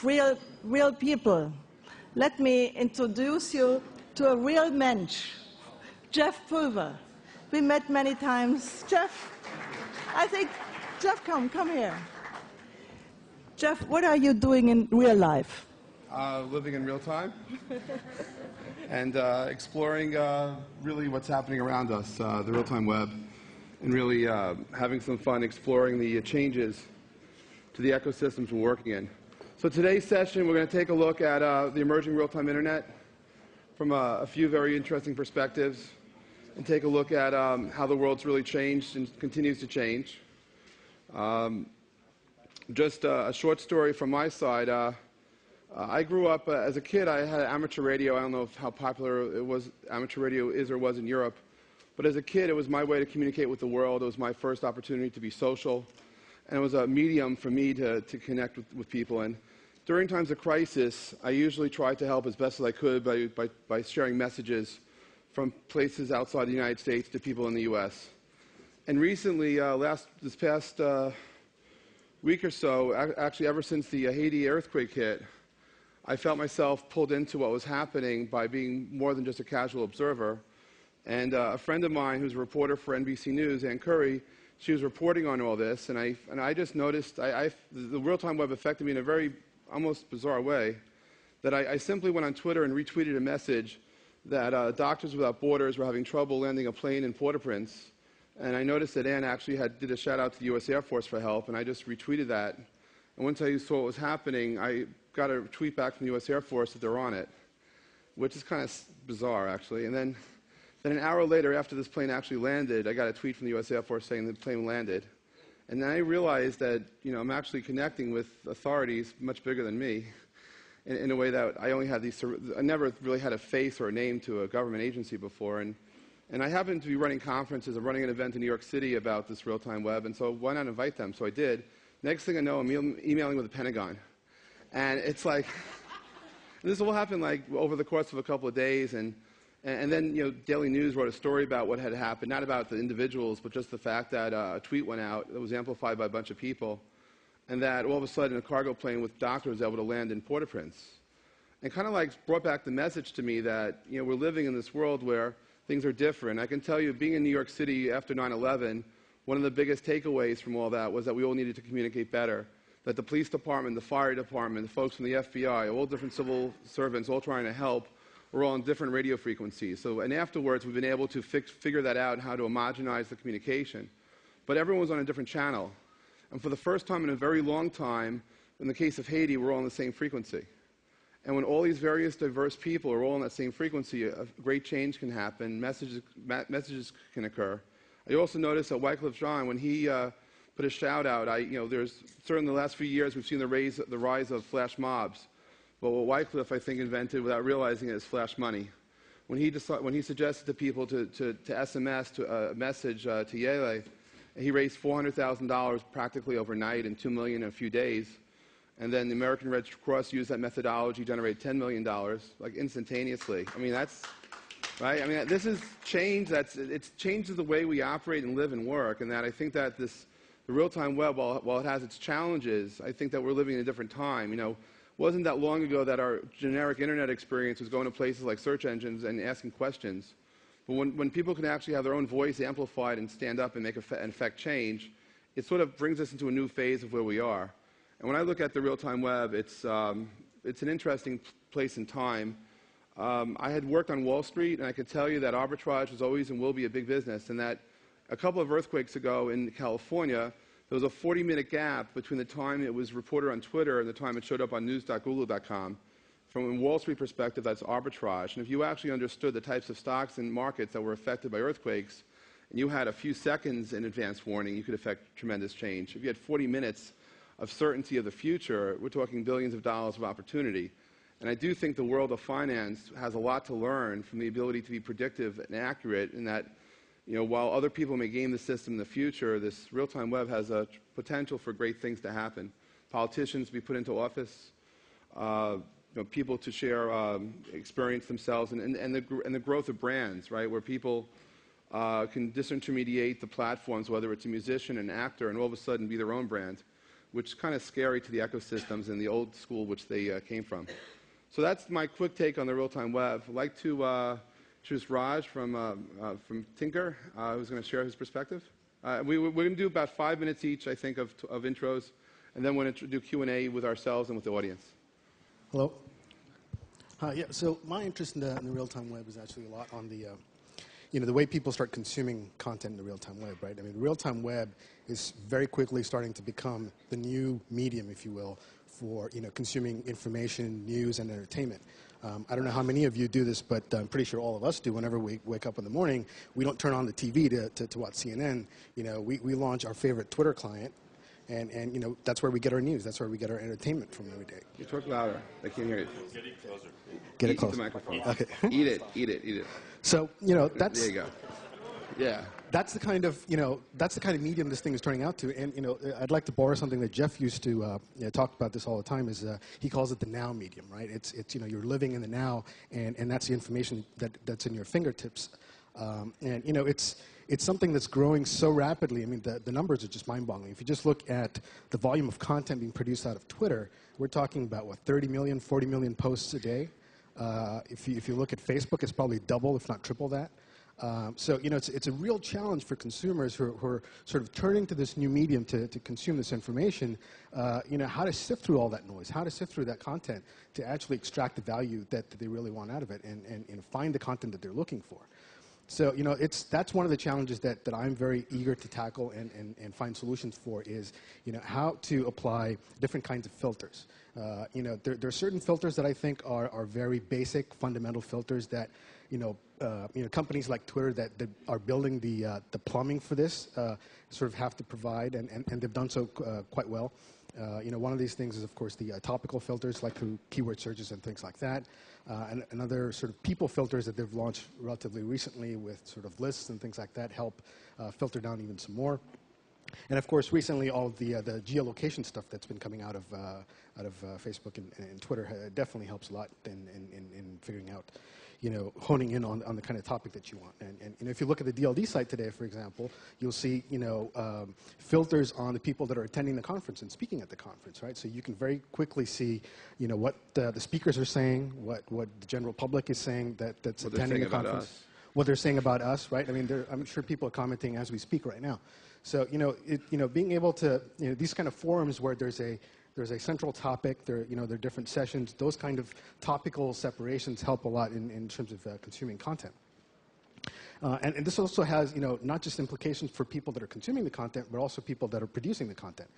real people. Let me introduce you to a real mensch, Jeff Pulver. We met many times. Jeff, Jeff, come here. Jeff, what are you doing in real life? Living in real time and exploring really what's happening around us, the real-time web, and really having some fun exploring the changes to the ecosystems we're working in. So today's session, we're going to take a look at the emerging real-time internet from a few very interesting perspectives and take a look at how the world's really changed and continues to change. Just a short story from my side. I grew up, as a kid, I had amateur radio. I don't know how popular it was, amateur radio is or was in Europe. But as a kid, it was my way to communicate with the world. It was my first opportunity to be social. And it was a medium for me to connect with people. And during times of crisis, I usually tried to help as best as I could by sharing messages from places outside the United States to people in the U.S. And recently, this past week or so, actually ever since the Haiti earthquake hit, I felt myself pulled into what was happening by being more than just a casual observer. And a friend of mine who's a reporter for NBC News, Ann Curry, she was reporting on all this, and I just noticed the real-time web affected me in a very almost bizarre way, that I simply went on Twitter and retweeted a message that Doctors Without Borders were having trouble landing a plane in Port-au-Prince. And I noticed that Ann actually did a shout-out to the U.S. Air Force for help, and I just retweeted that. And once I saw what was happening, I got a tweet back from the U.S. Air Force that they're on it, which is kind of bizarre, actually. And then an hour later, after this plane actually landed, I got a tweet from the U.S. Air Force saying the plane landed. And then I realized that, I'm actually connecting with authorities much bigger than me in a way that I never really had a face or a name to a government agency before. And I happened to be running conferences. I'm running an event in New York City about this real-time web, and so why not invite them? So I did. Next thing I know, I'm emailing with the Pentagon. And it's like, this all happened like over the course of a couple of days, and then, Daily News wrote a story about what had happened, not about the individuals, but just the fact that a tweet went out that was amplified by a bunch of people, and that all of a sudden a cargo plane with doctors was able to land in Port-au-Prince. And kind of like brought back the message to me that, we're living in this world where things are different. I can tell you, being in New York City after 9/11, one of the biggest takeaways from all that was that we all needed to communicate better, that the police department, the fire department, the folks from the FBI, all different civil servants, all trying to help, we're all on different radio frequencies. And afterwards, we've been able to figure that out, how to homogenize the communication. But everyone was on a different channel. And for the first time in a very long time, in the case of Haiti, we're all on the same frequency. And when all these various diverse people are all on that same frequency, a great change can happen, messages can occur. I also noticed that Wycliffe Jean, when he put a shout-out, there's certainly in the last few years, we've seen the rise of flash mobs. But what Wycliffe, I think, invented without realizing it is flash money. When he suggested to people to SMS a message to Yele, he raised $400,000 practically overnight and $2 million in a few days. And then the American Red Cross used that methodology, generated $10 million, like instantaneously. That's right. This is change. It changes the way we operate and live and work. And that I think that the real-time web, while it has its challenges, I think that we're living in a different time. It wasn't that long ago that our generic internet experience was going to places like search engines and asking questions. But when people can actually have their own voice amplified and stand up and affect change, it sort of brings us into a new phase of where we are. And when I look at the real-time web, it's an interesting place in time. I had worked on Wall Street, and I could tell you that arbitrage was always and will be a big business, and that a couple of earthquakes ago in California, there was a 40-minute gap between the time it was reported on Twitter and the time it showed up on news.google.com. From a Wall Street perspective, that's arbitrage. And if you actually understood the types of stocks and markets that were affected by earthquakes, and you had a few seconds in advance warning, you could affect tremendous change. If you had 40 minutes of certainty of the future, we're talking billions of dollars of opportunity. And I do think the world of finance has a lot to learn from the ability to be predictive and accurate in that, while other people may game the system in the future, this real-time web has a potential for great things to happen. Politicians to be put into office, people to share experience themselves, and the growth of brands, right, where people can disintermediate the platforms, whether it's a musician, an actor, and all of a sudden be their own brand. which is kind of scary to the ecosystems in the old school which they came from. So that's my quick take on the real-time web. I'd like to introduce Raj from Tinker, who's going to share his perspective. We're going to do about 5 minutes each, I think, of intros, and then we're going to do Q&A with ourselves and with the audience. Hello. Hi. Yeah. So my interest in the real-time web is actually a lot on the the way people start consuming content in the real-time web, right? I mean, the real-time web is very quickly starting to become the new medium, if you will, for consuming information, news, and entertainment. I don't know how many of you do this, but I'm pretty sure all of us do. Whenever we wake up in the morning, we don't turn on the TV to watch CNN. We launch our favorite Twitter client, and that's where we get our news. That's where we get our entertainment from every day. You talk louder. I can't hear you. Get it closer. Get it closer. Eat the microphone. Okay. Eat it. So that's there you go. Yeah. That's the kind of medium this thing is turning out to. And I'd like to borrow something that Jeff used to talk about this all the time. Is he calls it the now medium, right? It's you're living in the now, and that's the information that's in your fingertips. And it's something that's growing so rapidly. I mean, the numbers are just mind-boggling. If you just look at the volume of content being produced out of Twitter, we're talking about 30 million, 40 million posts a day. If you look at Facebook, it's probably double, if not triple that. So it's a real challenge for consumers who are sort of turning to this new medium to consume this information. How to sift through all that noise, how to sift through that content to actually extract the value that they really want out of it, and find the content that they're looking for. So that's one of the challenges that I'm very eager to tackle and find solutions for is how to apply different kinds of filters. There are certain filters that I think are very basic, fundamental filters that companies like Twitter that are building the plumbing for this sort of have to provide, and they've done so quite well. One of these things is, of course, the topical filters, like through keyword searches and things like that. And another sort of people filters that they've launched relatively recently with sort of lists and things like that help filter down even some more. And of course, recently, all of the geolocation stuff that's been coming out of Facebook and Twitter definitely helps a lot in figuring out, honing in on the kind of topic that you want. And if you look at the DLD site today, for example, you'll see filters on the people that are attending the conference and speaking at the conference, right? So you can very quickly see, what the speakers are saying, what the general public is saying that's attending the conference. What they're saying about us, right? I mean, I'm sure people are commenting as we speak right now. So being able to these kind of forums where there's a central topic, there are different sessions. Those kind of topical separations help a lot in terms of consuming content. And this also has not just implications for people that are consuming the content, but also people that are producing the content.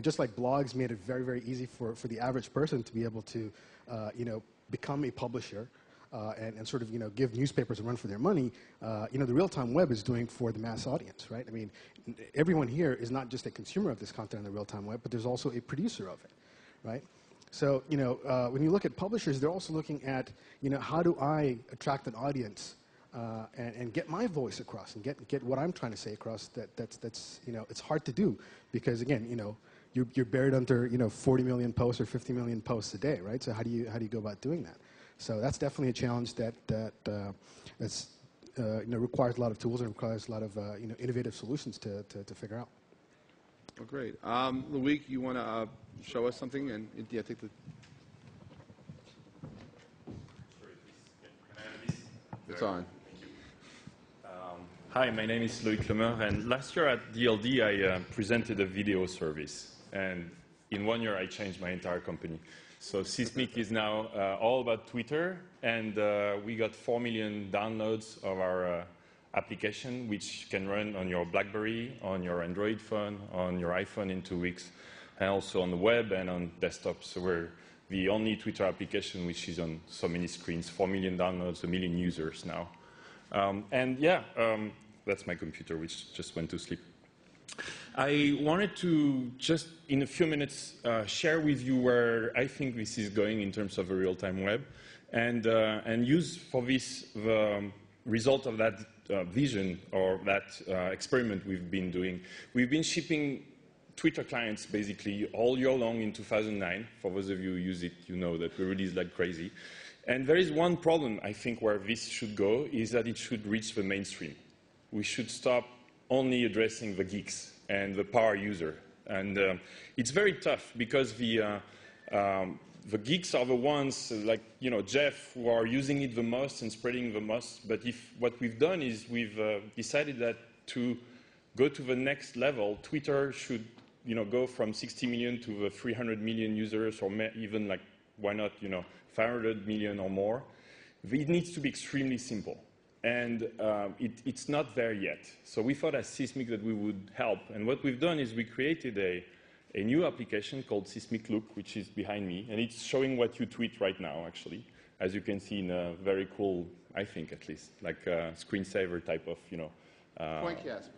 Just like blogs made it very, very easy for the average person to be able to become a publisher. And sort of give newspapers a run for their money, the real-time web is doing for the mass audience, right? I mean, everyone here is not just a consumer of this content on the real-time web, but there's also a producer of it, right? So when you look at publishers, they're also looking at how do I attract an audience and get my voice across and get what I'm trying to say across. That's it's hard to do because again you're buried under 40 million posts or 50 million posts a day, right? So how do you go about doing that? So that's definitely a challenge that requires a lot of tools and requires a lot of innovative solutions to figure out. Oh, great. Loic, you want to show us something? And yeah, take the. It's on. Thank you. Hi, my name is Loic Lemer, and last year at DLD I presented a video service, and in 1 year I changed my entire company. So Sysmic is now all about Twitter, and we got 4 million downloads of our application, which can run on your BlackBerry, on your Android phone, on your iPhone in 2 weeks, and also on the web and on desktop. So we're the only Twitter application which is on so many screens, 4 million downloads, 1 million users now. That's my computer, which just went to sleep. I wanted to just, in a few minutes, share with you where I think this is going in terms of a real-time web, and use for this the result of that vision or that experiment we've been doing. We've been shipping Twitter clients basically all year long in 2009. For those of you who use it, you know that we release like crazy. And there is one problem, I think, where this should go, is that it should reach the mainstream. We should stop only addressing the geeks and the power user And it's very tough because the geeks are the ones like, Jeff, who are using it the most and spreading the most. But what we've done is we've decided that to go to the next level, Twitter should go from 60 million to the 300 million users, or even like, why not, 500 million or more. It needs to be extremely simple. And it's not there yet. So we thought as Sysmic that we would help. And what we've done is we created a new application called Sysmic Look, which is behind me. And it's showing what you tweet right now, actually, as you can see in a very cool, I think at least, like a screensaver type of, Pointcast.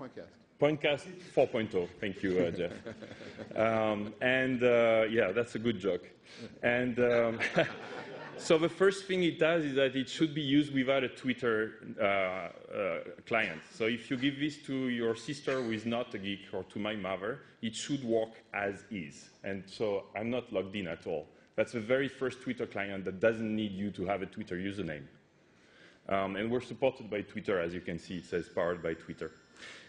Pointcast 4.0. Thank you, Jeff. Yeah, that's a good joke. And so the first thing it does is that it should be used without a Twitter client. So if you give this to your sister who is not a geek, or to my mother, it should work as is. And so I'm not logged in at all. That's the very first Twitter client that doesn't need you to have a Twitter username. And we're supported by Twitter, as you can see. It says powered by Twitter.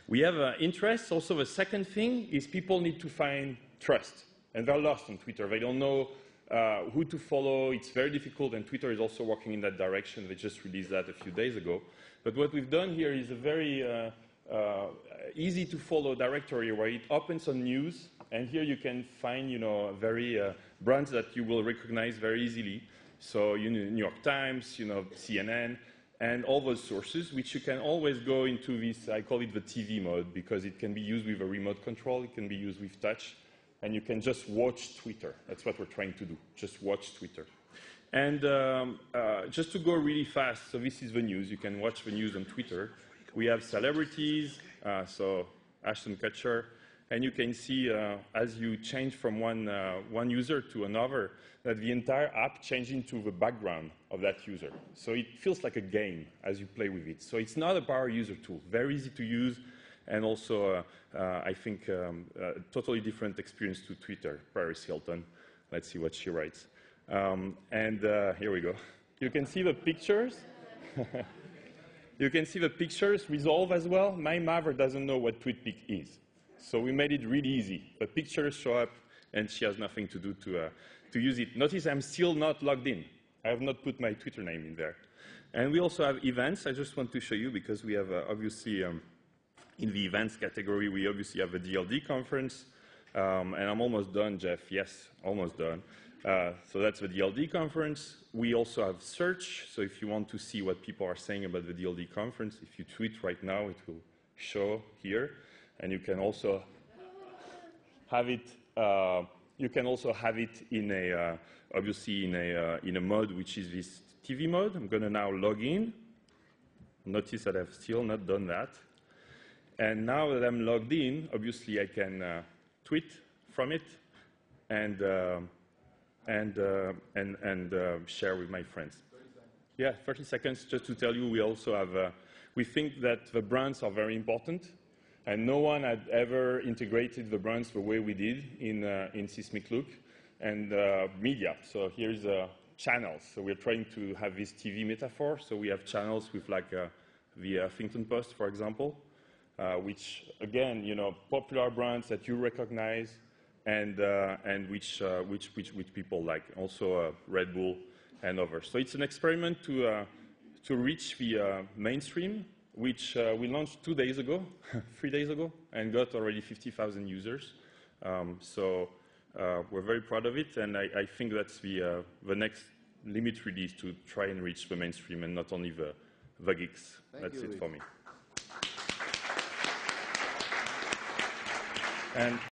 We have interests. Also, the second thing is people need to find trust. And they're lost on Twitter. They don't know who to follow. It's very difficult, and Twitter is also working in that direction. They just released that a few days ago. But what we've done here is a very easy to follow directory where it opens on news, and here you can find very brands that you will recognize very easily. So New York Times, CNN, and all those sources, which you can always go into this, I call it the TV mode, because it can be used with a remote control, it can be used with touch, and you can just watch Twitter. That's what we're trying to do, just watch Twitter. And just to go really fast, so this is the news. You can watch the news on Twitter. We have celebrities, so Ashton Kutcher, and you can see as you change from one user to another, that the entire app changes into the background of that user. So it feels like a game as you play with it. So it's not a power user tool, very easy to use, and also, I think, a totally different experience to Twitter. Paris Hilton. Let's see what she writes. Here we go. You can see the pictures. You can see the pictures resolve as well. My mother doesn't know what TweetPic is. So we made it really easy. The pictures show up, and she has nothing to do to use it. Notice I'm still not logged in. I have not put my Twitter name in there. And we also have events. I just want to show you, because we have obviously in the events category, we obviously have a DLD conference. And I'm almost done, Jeff. Yes, almost done. So that's the DLD conference. We also have search. So if you want to see what people are saying about the DLD conference, if you tweet right now, it will show here. And you can also have it. You can also have it in a obviously in a mode which is this TV mode. I'm going to now log in. Notice that I've still not done that. And now that I'm logged in, obviously I can tweet from it and share with my friends. Yeah, 30 seconds just to tell you. We also have. We think that the brands are very important. And no one had ever integrated the brands the way we did in Sysmic Look, and media. So here's channels. So we're trying to have this TV metaphor. So we have channels with like the Huffington Post, for example, which again, popular brands that you recognize, and which people like. Also Red Bull and others. So it's an experiment to reach the mainstream, which we launched 2 days ago, 3 days ago, and got already 50,000 users. So we're very proud of it, and I think that's the next limit release, to try and reach the mainstream and not only the geeks. That's it for me. And